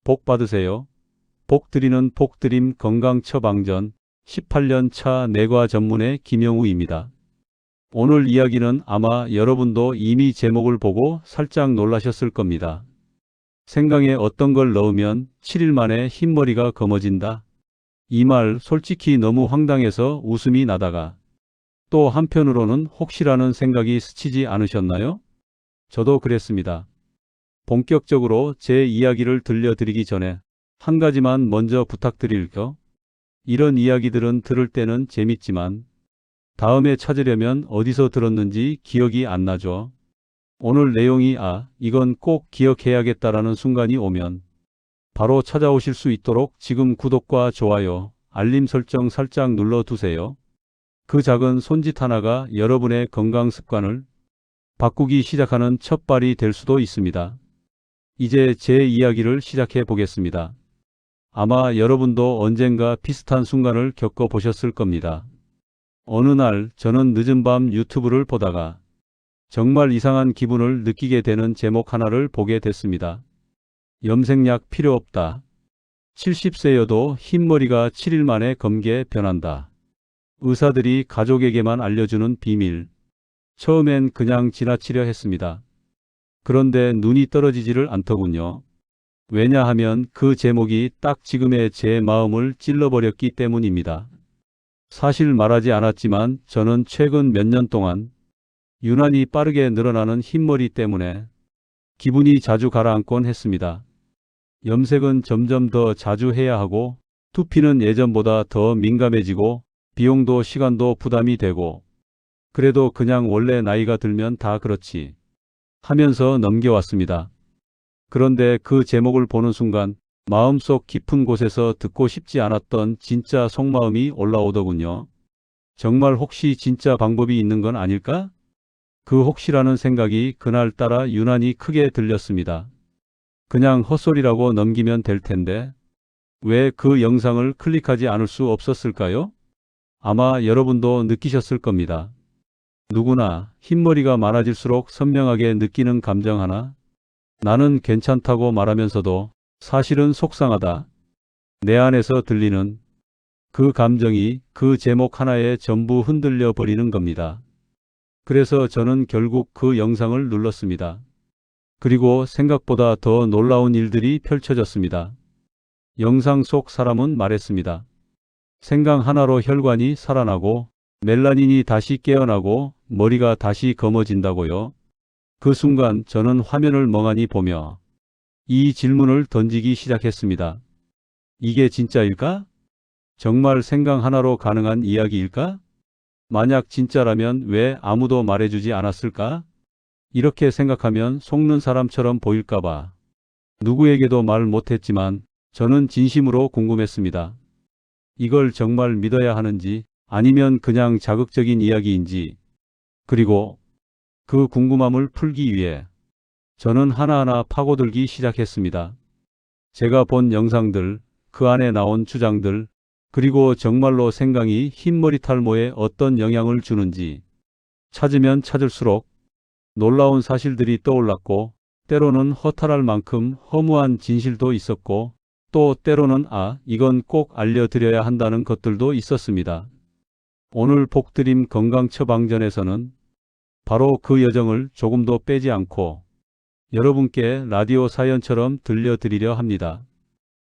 복 받으세요. 복 드리는 복드림 건강 처방전 18년 차 내과 전문의 김영우입니다. 오늘 이야기는 아마 여러분도 이미 제목을 보고 살짝 놀라셨을 겁니다. 생강에 어떤 걸 넣으면 7일 만에 흰머리가 검어진다. 이 말 솔직히 너무 황당해서 웃음이 나다가 또 한편으로는 혹시라는 생각이 스치지 않으셨나요? 저도 그랬습니다. 본격적으로 제 이야기를 들려드리기 전에 한 가지만 먼저 부탁드릴게요. 이런 이야기들은 들을 때는 재밌지만 다음에 찾으려면 어디서 들었는지 기억이 안 나죠. 오늘 내용이 이건 꼭 기억해야겠다라는 순간이 오면 바로 찾아오실 수 있도록 지금 구독과 좋아요, 알림 설정 살짝 눌러두세요. 그 작은 손짓 하나가 여러분의 건강 습관을 바꾸기 시작하는 첫발이 될 수도 있습니다. 이제 제 이야기를 시작해 보겠습니다. 아마 여러분도 언젠가 비슷한 순간을 겪어보셨을 겁니다. 어느 날 저는 늦은 밤 유튜브를 보다가 정말 이상한 기분을 느끼게 되는 제목 하나를 보게 됐습니다. 염색약 필요 없다. 70세여도 흰머리가 7일 만에 검게 변한다. 의사들이 가족에게만 알려주는 비밀. 처음엔 그냥 지나치려 했습니다. 그런데 눈이 떨어지지를 않더군요. 왜냐하면 그 제목이 딱 지금의 제 마음을 찔러버렸기 때문입니다. 사실 말하지 않았지만 저는 최근 몇 년 동안 유난히 빠르게 늘어나는 흰머리 때문에 기분이 자주 가라앉곤 했습니다. 염색은 점점 더 자주 해야 하고 두피는 예전보다 더 민감해지고 비용도 시간도 부담이 되고 그래도 그냥 원래 나이가 들면 다 그렇지 하면서 넘겨왔습니다. 그런데 그 제목을 보는 순간 마음속 깊은 곳에서 듣고 싶지 않았던 진짜 속마음이 올라오더군요. 정말 혹시 진짜 방법이 있는 건 아닐까? 그 혹시라는 생각이 그날따라 유난히 크게 들렸습니다. 그냥 헛소리라고 넘기면 될 텐데 왜 그 영상을 클릭하지 않을 수 없었을까요? 아마 여러분도 느끼셨을 겁니다. 누구나 흰머리가 많아질수록 선명하게 느끼는 감정 하나. 나는 괜찮다고 말하면서도 사실은 속상하다. 내 안에서 들리는 그 감정이 그 제목 하나에 전부 흔들려 버리는 겁니다. 그래서 저는 결국 그 영상을 눌렀습니다. 그리고 생각보다 더 놀라운 일들이 펼쳐졌습니다. 영상 속 사람은 말했습니다. 생강 하나로 혈관이 살아나고 멜라닌이 다시 깨어나고 머리가 다시 검어진다고요. 그 순간 저는 화면을 멍하니 보며 이 질문을 던지기 시작했습니다. 이게 진짜일까? 정말 생강 하나로 가능한 이야기일까? 만약 진짜라면 왜 아무도 말해주지 않았을까? 이렇게 생각하면 속는 사람처럼 보일까봐 누구에게도 말 못했지만 저는 진심으로 궁금했습니다. 이걸 정말 믿어야 하는지 아니면 그냥 자극적인 이야기인지 그리고 그 궁금함을 풀기 위해 저는 하나하나 파고들기 시작했습니다. 제가 본 영상들, 그 안에 나온 주장들, 그리고 정말로 생강이 흰머리 탈모에 어떤 영향을 주는지 찾으면 찾을수록 놀라운 사실들이 떠올랐고 때로는 허탈할 만큼 허무한 진실도 있었고 또 때로는 이건 꼭 알려드려야 한다는 것들도 있었습니다. 오늘 복드림 건강 처방전에서는 바로 그 여정을 조금도 빼지 않고 여러분께 라디오 사연처럼 들려드리려 합니다.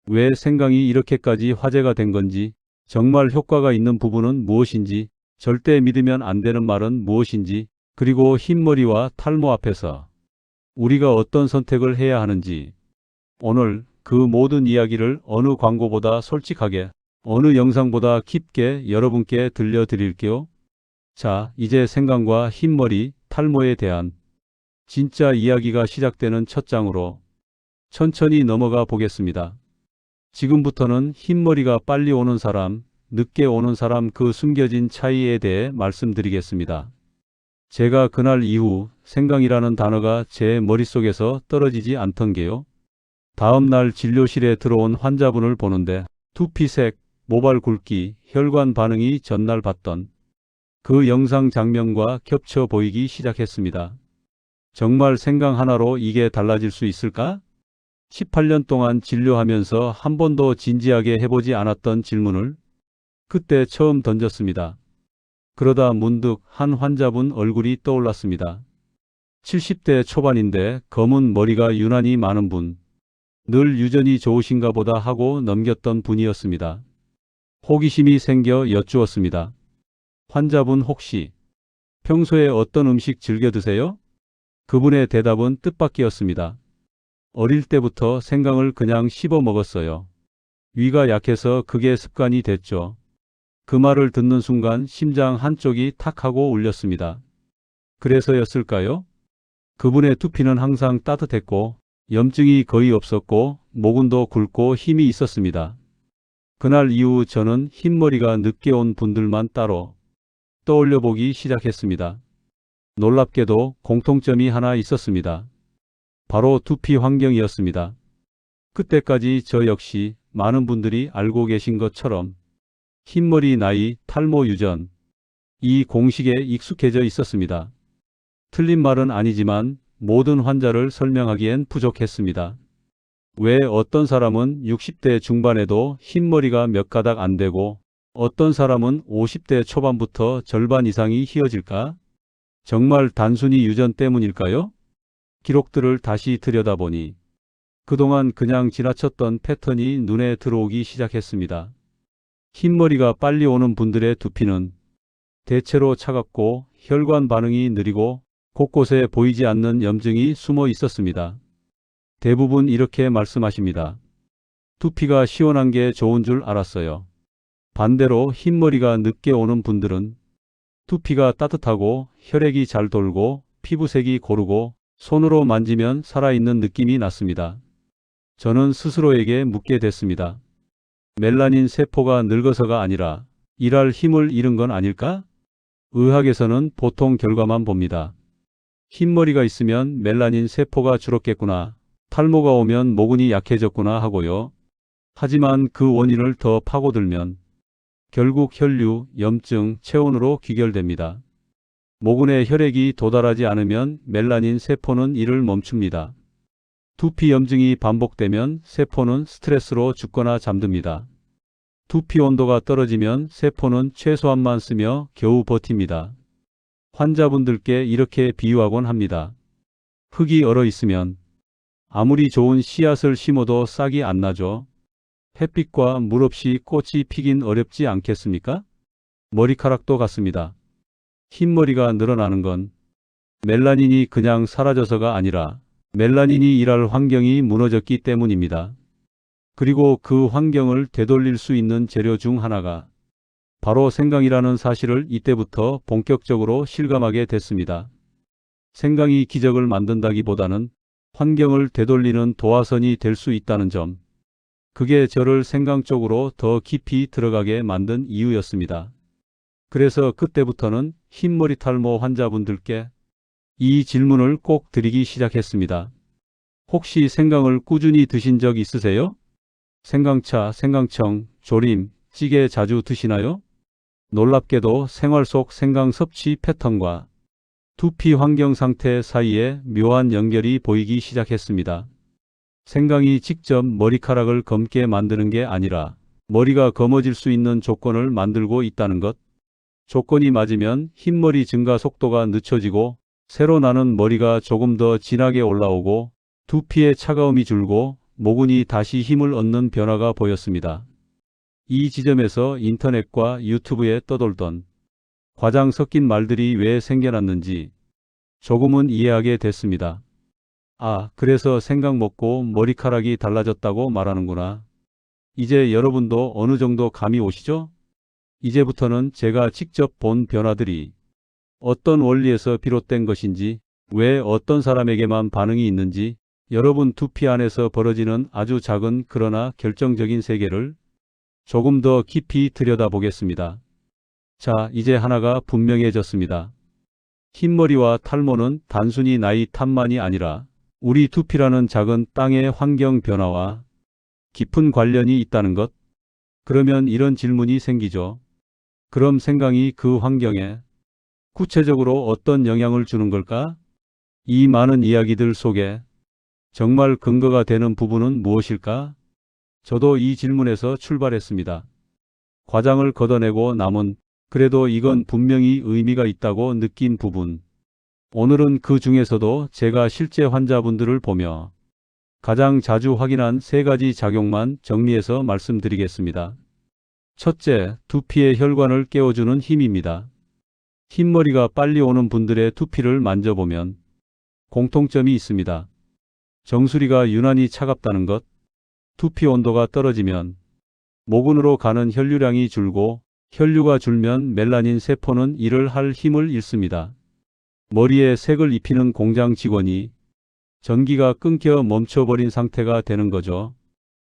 왜 생강이 이렇게까지 화제가 된 건지, 정말 효과가 있는 부분은 무엇인지, 절대 믿으면 안 되는 말은 무엇인지, 그리고 흰머리와 탈모 앞에서 우리가 어떤 선택을 해야 하는지 오늘 그 모든 이야기를 어느 광고보다 솔직하게, 어느 영상보다 깊게 여러분께 들려드릴게요. 자, 이제 생강과 흰머리, 탈모에 대한 진짜 이야기가 시작되는 첫 장으로 천천히 넘어가 보겠습니다. 지금부터는 흰머리가 빨리 오는 사람, 늦게 오는 사람 그 숨겨진 차이에 대해 말씀드리겠습니다. 제가 그날 이후 생강이라는 단어가 제 머릿속에서 떨어지지 않던 게요. 다음날 진료실에 들어온 환자분을 보는데 두피색, 모발 굵기, 혈관 반응이 전날 봤던 그 영상 장면과 겹쳐 보이기 시작했습니다. 정말 생강 하나로 이게 달라질 수 있을까? 18년 동안 진료하면서 한 번도 진지하게 해보지 않았던 질문을 그때 처음 던졌습니다. 그러다 문득 한 환자분 얼굴이 떠올랐습니다. 70대 초반인데 검은 머리가 유난히 많은 분. 늘 유전이 좋으신가 보다 하고 넘겼던 분이었습니다. 호기심이 생겨 여쭈었습니다. 환자분 혹시 평소에 어떤 음식 즐겨 드세요? 그분의 대답은 뜻밖이었습니다. 어릴 때부터 생강을 그냥 씹어 먹었어요. 위가 약해서 그게 습관이 됐죠. 그 말을 듣는 순간 심장 한쪽이 탁 하고 울렸습니다. 그래서였을까요? 그분의 두피는 항상 따뜻했고 염증이 거의 없었고 모근도 굵고 힘이 있었습니다. 그날 이후 저는 흰머리가 늦게 온 분들만 따로 떠올려 보기 시작했습니다. 놀랍게도 공통점이 하나 있었습니다. 바로 두피 환경이었습니다. 그때까지 저 역시 많은 분들이 알고 계신 것처럼 흰머리 나이, 탈모 유전, 이 공식에 익숙해져 있었습니다. 틀린 말은 아니지만 모든 환자를 설명하기엔 부족했습니다. 왜 어떤 사람은 60대 중반에도 흰머리가 몇 가닥 안 되고 어떤 사람은 50대 초반부터 절반 이상이 휘어질까? 정말 단순히 유전 때문일까요? 기록들을 다시 들여다보니 그동안 그냥 지나쳤던 패턴이 눈에 들어오기 시작했습니다. 흰머리가 빨리 오는 분들의 두피는 대체로 차갑고 혈관 반응이 느리고 곳곳에 보이지 않는 염증이 숨어 있었습니다. 대부분 이렇게 말씀하십니다. 두피가 시원한 게 좋은 줄 알았어요. 반대로 흰머리가 늦게 오는 분들은 두피가 따뜻하고 혈액이 잘 돌고 피부색이 고르고 손으로 만지면 살아있는 느낌이 났습니다. 저는 스스로에게 묻게 됐습니다. 멜라닌 세포가 늙어서가 아니라 일할 힘을 잃은 건 아닐까? 의학에서는 보통 결과만 봅니다. 흰머리가 있으면 멜라닌 세포가 줄었겠구나. 탈모가 오면 모근이 약해졌구나 하고요. 하지만 그 원인을 더 파고들면 결국 혈류, 염증, 체온으로 귀결됩니다. 모근에 혈액이 도달하지 않으면 멜라닌 세포는 일을 멈춥니다. 두피 염증이 반복되면 세포는 스트레스로 죽거나 잠듭니다. 두피 온도가 떨어지면 세포는 최소한만 쓰며 겨우 버팁니다. 환자분들께 이렇게 비유하곤 합니다. 흙이 얼어 있으면 아무리 좋은 씨앗을 심어도 싹이 안 나죠. 햇빛과 물 없이 꽃이 피긴 어렵지 않겠습니까? 머리카락도 같습니다. 흰머리가 늘어나는 건 멜라닌이 그냥 사라져서가 아니라 멜라닌이 일할 환경이 무너졌기 때문입니다. 그리고 그 환경을 되돌릴 수 있는 재료 중 하나가 바로 생강이라는 사실을 이때부터 본격적으로 실감하게 됐습니다. 생강이 기적을 만든다기보다는 환경을 되돌리는 도화선이 될 수 있다는 점. 그게 저를 생강 쪽으로 더 깊이 들어가게 만든 이유였습니다. 그래서 그때부터는 흰머리 탈모 환자분들께 이 질문을 꼭 드리기 시작했습니다. 혹시 생강을 꾸준히 드신 적 있으세요? 생강차, 생강청, 조림, 찌개 자주 드시나요? 놀랍게도 생활 속 생강 섭취 패턴과 두피 환경 상태 사이에 묘한 연결이 보이기 시작했습니다. 생강이 직접 머리카락을 검게 만드는 게 아니라 머리가 검어질 수 있는 조건을 만들고 있다는 것. 조건이 맞으면 흰머리 증가 속도가 늦춰지고 새로 나는 머리가 조금 더 진하게 올라오고 두피의 차가움이 줄고 모근이 다시 힘을 얻는 변화가 보였습니다. 이 지점에서 인터넷과 유튜브에 떠돌던 과장 섞인 말들이 왜 생겨났는지 조금은 이해하게 됐습니다. 아, 그래서 생강 먹고 머리카락이 달라졌다고 말하는구나. 이제 여러분도 어느 정도 감이 오시죠? 이제부터는 제가 직접 본 변화들이 어떤 원리에서 비롯된 것인지, 왜 어떤 사람에게만 반응이 있는지, 여러분 두피 안에서 벌어지는 아주 작은 그러나 결정적인 세계를 조금 더 깊이 들여다보겠습니다. 자, 이제 하나가 분명해졌습니다. 흰머리와 탈모는 단순히 나이 탓만이 아니라 우리 두피라는 작은 땅의 환경 변화와 깊은 관련이 있다는 것. 그러면 이런 질문이 생기죠. 그럼 생강이 그 환경에 구체적으로 어떤 영향을 주는 걸까? 이 많은 이야기들 속에 정말 근거가 되는 부분은 무엇일까? 저도 이 질문에서 출발했습니다. 과장을 걷어내고 남은 그래도 이건 분명히 의미가 있다고 느낀 부분. 오늘은 그 중에서도 제가 실제 환자분들을 보며 가장 자주 확인한 세 가지 작용만 정리해서 말씀드리겠습니다. 첫째, 두피의 혈관을 깨워주는 힘입니다. 흰머리가 빨리 오는 분들의 두피를 만져보면 공통점이 있습니다. 정수리가 유난히 차갑다는 것, 두피 온도가 떨어지면 모근으로 가는 혈류량이 줄고 혈류가 줄면 멜라닌 세포는 일을 할 힘을 잃습니다. 머리에 색을 입히는 공장 직원이 전기가 끊겨 멈춰버린 상태가 되는 거죠.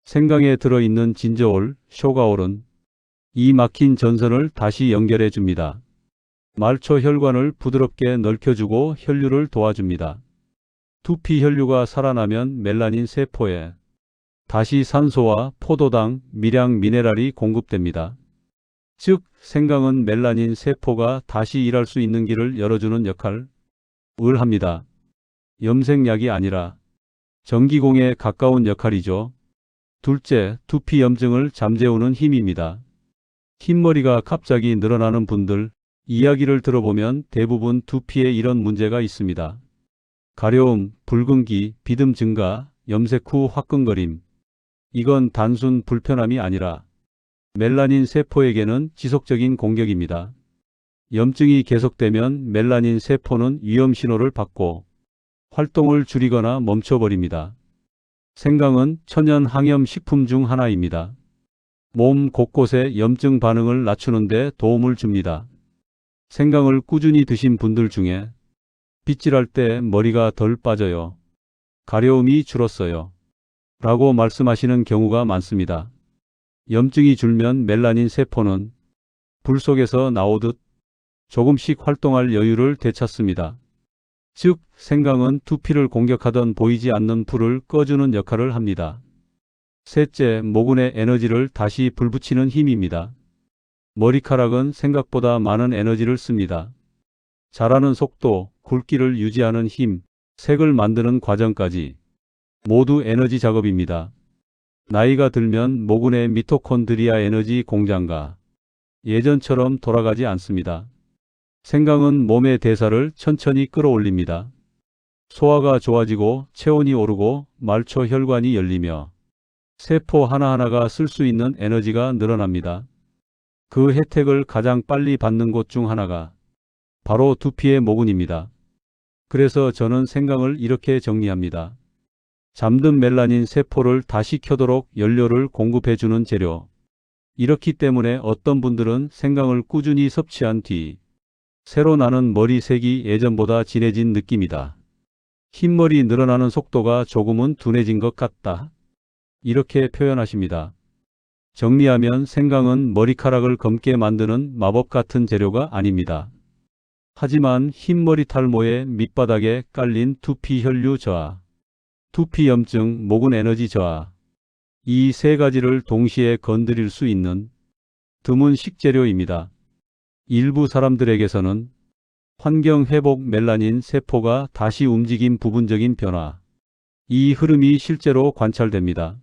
생강에 들어있는 진저올, 쇼가올은 이 막힌 전선을 다시 연결해 줍니다. 말초 혈관을 부드럽게 넓혀주고 혈류를 도와줍니다. 두피 혈류가 살아나면 멜라닌 세포에 다시 산소와 포도당, 미량 미네랄이 공급됩니다. 즉, 생강은 멜라닌 세포가 다시 일할 수 있는 길을 열어주는 역할을 합니다. 염색약이 아니라 전기공에 가까운 역할이죠. 둘째, 두피 염증을 잠재우는 힘입니다. 흰머리가 갑자기 늘어나는 분들 이야기를 들어보면 대부분 두피에 이런 문제가 있습니다. 가려움, 붉은기, 비듬 증가, 염색 후 화끈거림. 이건 단순 불편함이 아니라 멜라닌 세포에게는 지속적인 공격입니다. 염증이 계속되면 멜라닌 세포는 위험 신호를 받고 활동을 줄이거나 멈춰버립니다. 생강은 천연 항염 식품 중 하나입니다. 몸 곳곳에 염증 반응을 낮추는 데 도움을 줍니다. 생강을 꾸준히 드신 분들 중에 빗질할 때 머리가 덜 빠져요. 가려움이 줄었어요. 라고 말씀하시는 경우가 많습니다. 염증이 줄면 멜라닌 세포는 불 속에서 나오듯 조금씩 활동할 여유를 되찾습니다. 즉, 생강은 두피를 공격하던 보이지 않는 불을 꺼주는 역할을 합니다. 셋째, 모근의 에너지를 다시 불붙이는 힘입니다. 머리카락은 생각보다 많은 에너지를 씁니다. 자라는 속도, 굵기를 유지하는 힘, 색을 만드는 과정까지 모두 에너지 작업입니다. 나이가 들면 모근의 미토콘드리아 에너지 공장과 예전처럼 돌아가지 않습니다. 생강은 몸의 대사를 천천히 끌어올립니다. 소화가 좋아지고 체온이 오르고 말초 혈관이 열리며 세포 하나하나가 쓸 수 있는 에너지가 늘어납니다. 그 혜택을 가장 빨리 받는 곳 중 하나가 바로 두피의 모근입니다. 그래서 저는 생강을 이렇게 정리합니다. 잠든 멜라닌 세포를 다시 켜도록 연료를 공급해주는 재료. 이렇기 때문에 어떤 분들은 생강을 꾸준히 섭취한 뒤 새로 나는 머리색이 예전보다 진해진 느낌이다. 흰머리 늘어나는 속도가 조금은 둔해진 것 같다. 이렇게 표현하십니다. 정리하면 생강은 머리카락을 검게 만드는 마법 같은 재료가 아닙니다. 하지만 흰머리 탈모의 밑바닥에 깔린 두피 혈류 저하, 두피 염증, 모근 에너지 저하, 이 세 가지를 동시에 건드릴 수 있는 드문 식재료입니다. 일부 사람들에게서는 환경 회복 멜라닌 세포가 다시 움직인 부분적인 변화, 이 흐름이 실제로 관찰됩니다.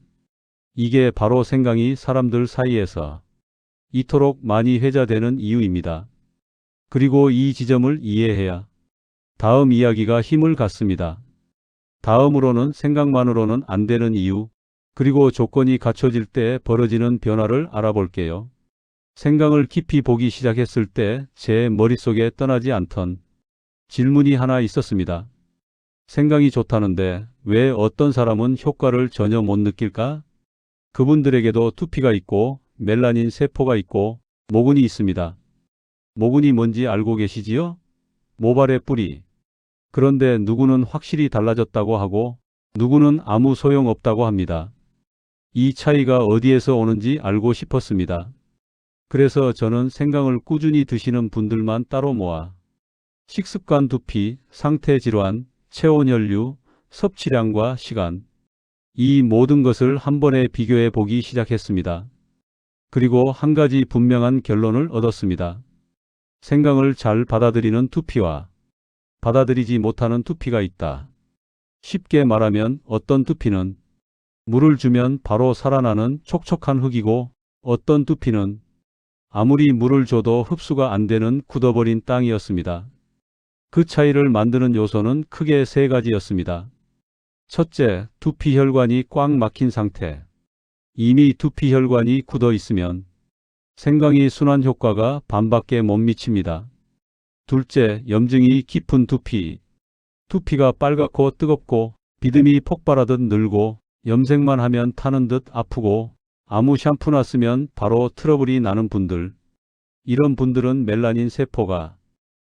이게 바로 생강이 사람들 사이에서 이토록 많이 회자되는 이유입니다. 그리고 이 지점을 이해해야 다음 이야기가 힘을 갖습니다. 다음으로는 생강만으로는 안 되는 이유, 그리고 조건이 갖춰질 때 벌어지는 변화를 알아볼게요. 생강을 깊이 보기 시작했을 때 제 머릿속에 떠나지 않던 질문이 하나 있었습니다. 생강이 좋다는데 왜 어떤 사람은 효과를 전혀 못 느낄까? 그분들에게도 두피가 있고 멜라닌 세포가 있고 모근이 있습니다. 모근이 뭔지 알고 계시지요? 모발의 뿌리. 그런데 누구는 확실히 달라졌다고 하고 누구는 아무 소용없다고 합니다. 이 차이가 어디에서 오는지 알고 싶었습니다. 그래서 저는 생강을 꾸준히 드시는 분들만 따로 모아 식습관, 두피, 상태 질환, 체온 혈류, 섭취량과 시간, 이 모든 것을 한 번에 비교해 보기 시작했습니다. 그리고 한 가지 분명한 결론을 얻었습니다. 생강을 잘 받아들이는 두피와 받아들이지 못하는 두피가 있다. 쉽게 말하면 어떤 두피는 물을 주면 바로 살아나는 촉촉한 흙이고 어떤 두피는 아무리 물을 줘도 흡수가 안 되는 굳어버린 땅이었습니다. 그 차이를 만드는 요소는 크게 세 가지였습니다. 첫째, 두피 혈관이 꽉 막힌 상태. 이미 두피 혈관이 굳어 있으면 생강이 순환 효과가 반밖에 못 미칩니다. 둘째, 염증이 깊은 두피. 두피가 빨갛고 뜨겁고 비듬이 폭발하듯 늘고 염색만 하면 타는 듯 아프고 아무 샴푸나 쓰면 바로 트러블이 나는 분들. 이런 분들은 멜라닌 세포가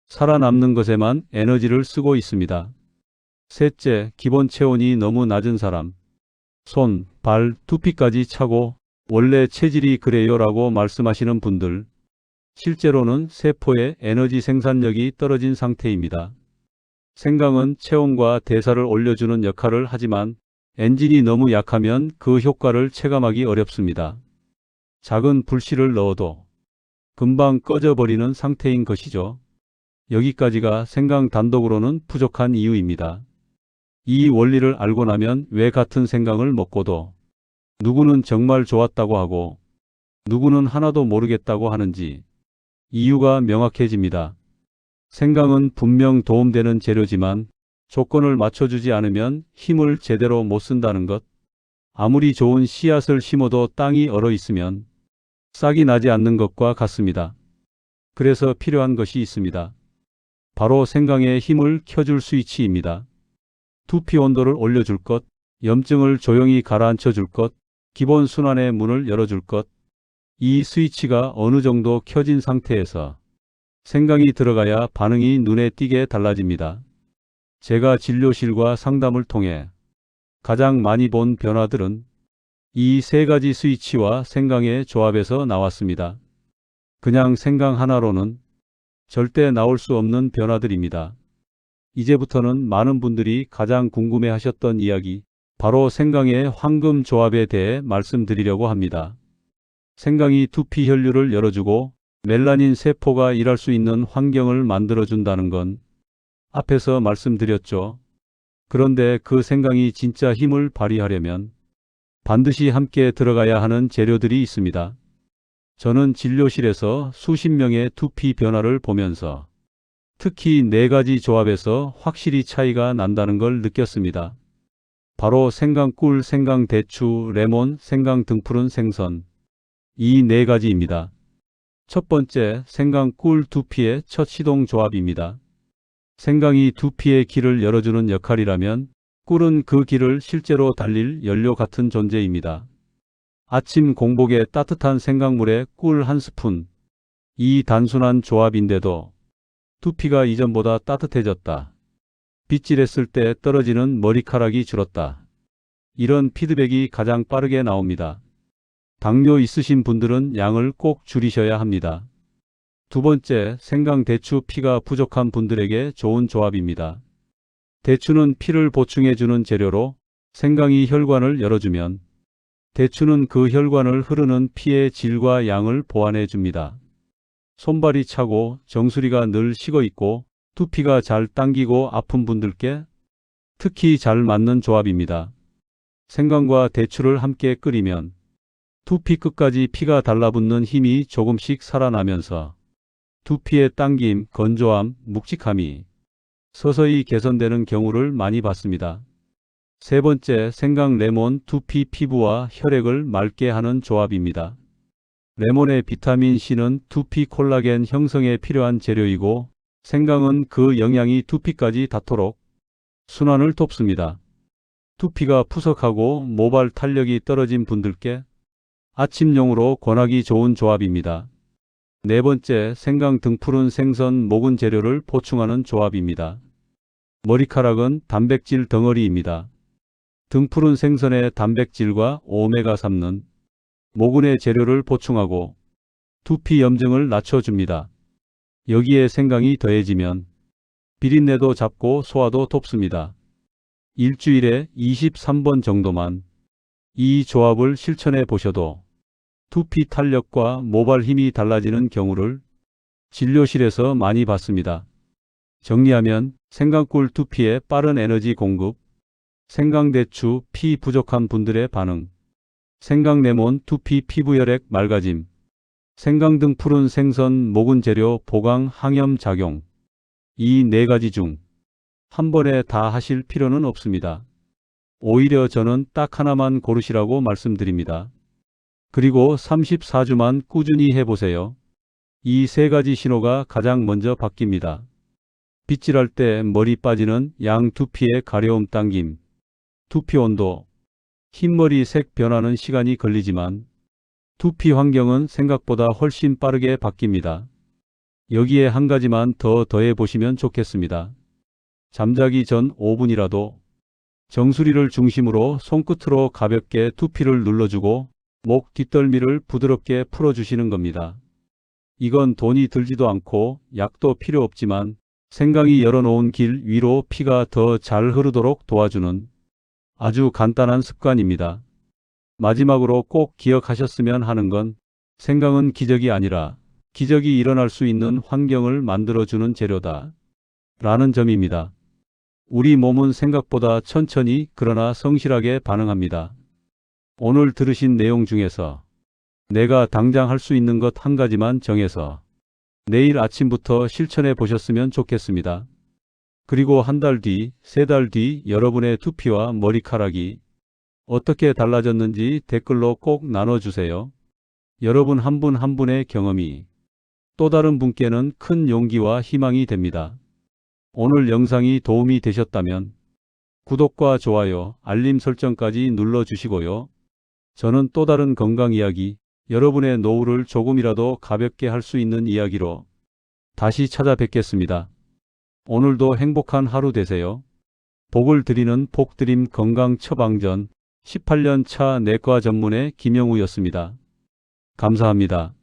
살아남는 것에만 에너지를 쓰고 있습니다. 셋째, 기본 체온이 너무 낮은 사람. 손, 발, 두피까지 차고 원래 체질이 그래요 라고 말씀하시는 분들. 실제로는 세포의 에너지 생산력이 떨어진 상태입니다. 생강은 체온과 대사를 올려주는 역할을 하지만 엔진이 너무 약하면 그 효과를 체감하기 어렵습니다. 작은 불씨를 넣어도 금방 꺼져버리는 상태인 것이죠. 여기까지가 생강 단독으로는 부족한 이유입니다. 이 원리를 알고 나면 왜 같은 생강을 먹고도 누구는 정말 좋았다고 하고 누구는 하나도 모르겠다고 하는지 이유가 명확해집니다. 생강은 분명 도움되는 재료지만 조건을 맞춰주지 않으면 힘을 제대로 못 쓴다는 것. 아무리 좋은 씨앗을 심어도 땅이 얼어 있으면 싹이 나지 않는 것과 같습니다. 그래서 필요한 것이 있습니다. 바로 생강의 힘을 켜줄 스위치입니다. 두피 온도를 올려줄 것, 염증을 조용히 가라앉혀 줄 것, 기본 순환의 문을 열어줄 것. 이 스위치가 어느 정도 켜진 상태에서 생강이 들어가야 반응이 눈에 띄게 달라집니다. 제가 진료실과 상담을 통해 가장 많이 본 변화들은 이 세 가지 스위치와 생강의 조합에서 나왔습니다. 그냥 생강 하나로는 절대 나올 수 없는 변화들입니다. 이제부터는 많은 분들이 가장 궁금해 하셨던 이야기, 바로 생강의 황금 조합에 대해 말씀드리려고 합니다. 생강이 두피 혈류를 열어주고 멜라닌 세포가 일할 수 있는 환경을 만들어준다는 건 앞에서 말씀드렸죠. 그런데 그 생강이 진짜 힘을 발휘하려면 반드시 함께 들어가야 하는 재료들이 있습니다. 저는 진료실에서 수십 명의 두피 변화를 보면서 특히 네 가지 조합에서 확실히 차이가 난다는 걸 느꼈습니다. 바로 생강꿀, 생강대추, 레몬, 생강등푸른 생선. 이 네 가지입니다. 첫 번째, 생강꿀 두피의 첫 시동 조합입니다. 생강이 두피의 길을 열어주는 역할이라면 꿀은 그 길을 실제로 달릴 연료 같은 존재입니다. 아침 공복에 따뜻한 생강물에 꿀 한 스푼. 이 단순한 조합인데도 두피가 이전보다 따뜻해졌다. 빗질했을 때 떨어지는 머리카락이 줄었다. 이런 피드백이 가장 빠르게 나옵니다. 당뇨 있으신 분들은 양을 꼭 줄이셔야 합니다. 두 번째, 생강대추. 피가 부족한 분들에게 좋은 조합입니다. 대추는 피를 보충해주는 재료로 생강이 혈관을 열어주면 대추는 그 혈관을 흐르는 피의 질과 양을 보완해 줍니다. 손발이 차고 정수리가 늘 식어있고 두피가 잘 당기고 아픈 분들께 특히 잘 맞는 조합입니다. 생강과 대추를 함께 끓이면 두피 끝까지 피가 달라붙는 힘이 조금씩 살아나면서 두피의 당김, 건조함, 묵직함이 서서히 개선되는 경우를 많이 봤습니다. 세 번째, 생강 레몬. 두피 피부와 혈액을 맑게 하는 조합입니다. 레몬의 비타민 C는 두피 콜라겐 형성에 필요한 재료이고 생강은 그 영양이 두피까지 닿도록 순환을 돕습니다. 두피가 푸석하고 모발 탄력이 떨어진 분들께 아침용으로 권하기 좋은 조합입니다. 네 번째, 생강 등푸른 생선 묵은 재료를 보충하는 조합입니다. 머리카락은 단백질 덩어리입니다. 등푸른 생선의 단백질과 오메가3는 모근의 재료를 보충하고 두피 염증을 낮춰줍니다. 여기에 생강이 더해지면 비린내도 잡고 소화도 돕습니다. 일주일에 23번 정도만 이 조합을 실천해 보셔도 두피 탄력과 모발 힘이 달라지는 경우를 진료실에서 많이 봤습니다. 정리하면 생강꿀 두피에 빠른 에너지 공급, 생강대추 피 부족한 분들의 반응. 생강레몬 두피 피부혈액 맑아짐. 생강 등 푸른 생선 모근 재료 보강 항염 작용. 이 네 가지 중 한 번에 다 하실 필요는 없습니다. 오히려 저는 딱 하나만 고르시라고 말씀드립니다. 그리고 34주만 꾸준히 해보세요. 이 세 가지 신호가 가장 먼저 바뀝니다. 빗질할 때 머리 빠지는 양 두피의 가려움 당김. 두피 온도. 흰머리 색 변화는 시간이 걸리지만 두피 환경은 생각보다 훨씬 빠르게 바뀝니다. 여기에 한 가지만 더 더해 보시면 좋겠습니다. 잠자기 전 5분이라도 정수리를 중심으로 손끝으로 가볍게 두피를 눌러주고 목 뒷덜미를 부드럽게 풀어주시는 겁니다. 이건 돈이 들지도 않고 약도 필요 없지만 생강이 열어놓은 길 위로 피가 더 잘 흐르도록 도와주는 아주 간단한 습관입니다. 마지막으로 꼭 기억하셨으면 하는 건 생강은 기적이 아니라 기적이 일어날 수 있는 환경을 만들어주는 재료다 라는 점입니다. 우리 몸은 생각보다 천천히 그러나 성실하게 반응합니다. 오늘 들으신 내용 중에서 내가 당장 할 수 있는 것 한 가지만 정해서 내일 아침부터 실천해 보셨으면 좋겠습니다. 그리고 한 달 뒤, 세 달 뒤 여러분의 두피와 머리카락이 어떻게 달라졌는지 댓글로 꼭 나눠주세요. 여러분 한 분 한 분의 경험이 또 다른 분께는 큰 용기와 희망이 됩니다. 오늘 영상이 도움이 되셨다면 구독과 좋아요, 알림 설정까지 눌러주시고요. 저는 또 다른 건강 이야기, 여러분의 노후를 조금이라도 가볍게 할 수 있는 이야기로 다시 찾아뵙겠습니다. 오늘도 행복한 하루 되세요. 복을 드리는 복드림 건강 처방전 18년 차 내과 전문의 김영우였습니다. 감사합니다.